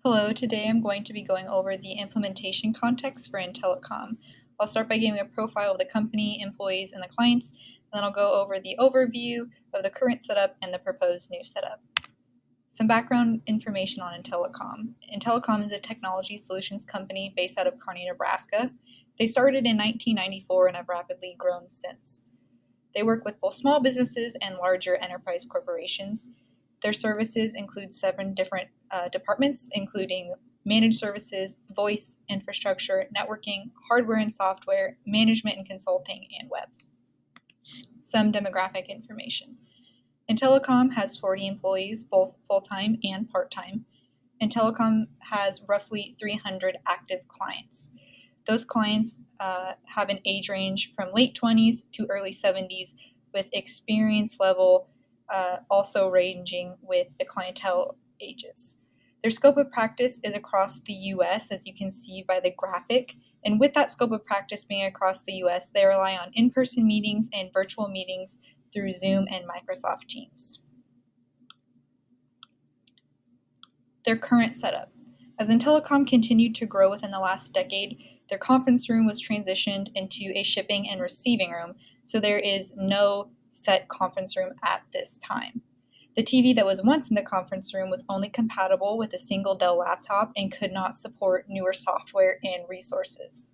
Hello, today I'm going to be going over the implementation context for Intellicom. I'll start by giving a profile of the company, employees, and the clients, and then I'll go over the overview of the current setup and the proposed new setup. Some background information on Intellicom. Intellicom is a technology solutions company based out of Kearney, Nebraska. They started in 1994 and have rapidly grown since. They work with both small businesses and larger enterprise corporations. Their services include 7 different departments, including managed services, voice, infrastructure, networking, hardware and software, management and consulting, and web. Some demographic information. Intellicom has 40 employees, both full-time and part-time. Intellicom has roughly 300 active clients. Those clients have an age range from late 20s to early 70s, with experience level also ranging with the clientele ages. Their scope of practice is across the US, as you can see by the graphic. And with that scope of practice being across the US, they rely on in-person meetings and virtual meetings through Zoom and Microsoft Teams. Their current setup. As Intellicom continued to grow within the last decade, their conference room was transitioned into a shipping and receiving room, so there is no set conference room at this time. The TV that was once in the conference room was only compatible with a single Dell laptop and could not support newer software and resources.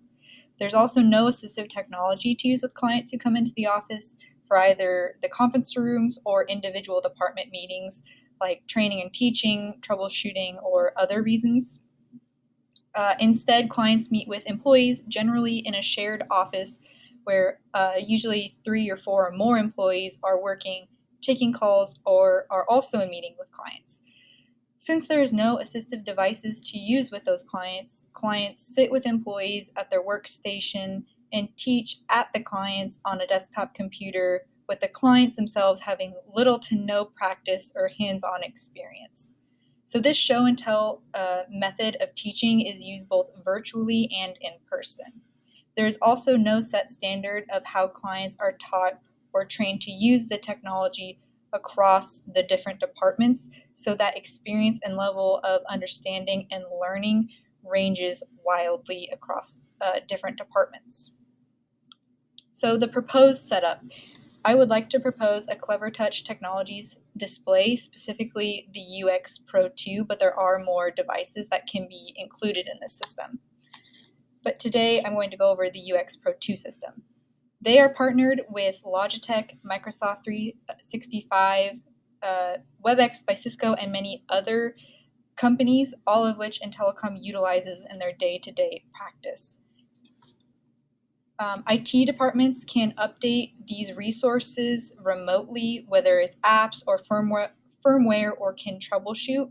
There's also no assistive technology to use with clients who come into the office for either the conference rooms or individual department meetings, like training and teaching, troubleshooting, or other reasons. Instead, clients meet with employees, generally in a shared office where usually 3 or 4 or more employees are working, taking calls, or are also in meeting with clients. Since there is no assistive devices to use with those clients sit with employees at their workstation and teach at the clients on a desktop computer, with the clients themselves having little to no practice or hands-on experience. So this show and tell method of teaching is used both virtually and in person. There is also no set standard of how clients are taught or trained to use the technology across the different departments, so that experience and level of understanding and learning ranges wildly across different departments. So the proposed setup. I would like to propose a Clevertouch Technologies display, specifically the UX Pro 2, but there are more devices that can be included in this system. But today I'm going to go over the UX Pro 2 system. They are partnered with Logitech, Microsoft 365, WebEx by Cisco, and many other companies, all of which Intellicom utilizes in their day-to-day practice. IT departments can update these resources remotely, whether it's apps or firmware, or can troubleshoot.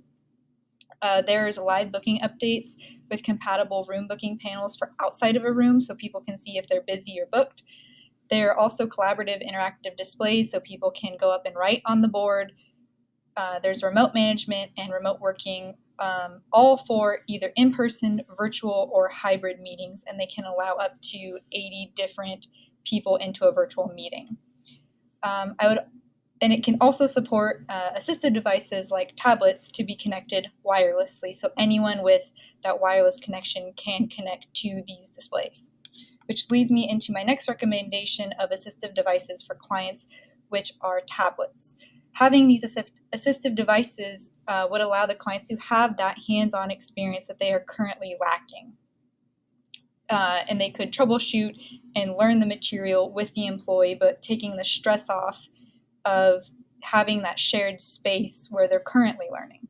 There's live booking updates with compatible room booking panels for outside of a room, so people can see if they're busy or booked. There are also collaborative interactive displays, so people can go up and write on the board. There's remote management and remote working, all for either in-person, virtual, or hybrid meetings, and they can allow up to 80 different people into a virtual meeting. And it can also support assistive devices like tablets to be connected wirelessly, so anyone with that wireless connection can connect to these displays. Which leads me into my next recommendation of assistive devices for clients, which are tablets. Having these assistive devices would allow the clients to have that hands-on experience that they are currently lacking. And they could troubleshoot and learn the material with the employee, but taking the stress off of having that shared space where they're currently learning.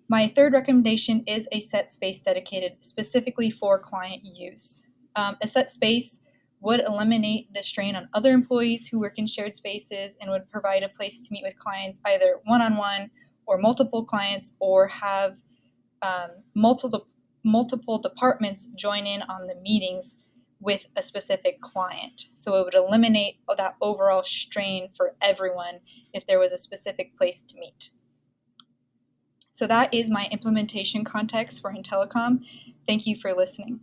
My third recommendation is a set space dedicated specifically for client use. A set space would eliminate the strain on other employees who work in shared spaces and would provide a place to meet with clients either one-on-one or multiple clients, or have multiple departments join in on the meetings with a specific client. So it would eliminate that overall strain for everyone if there was a specific place to meet. So that is my implementation context for Intellicom. Thank you for listening.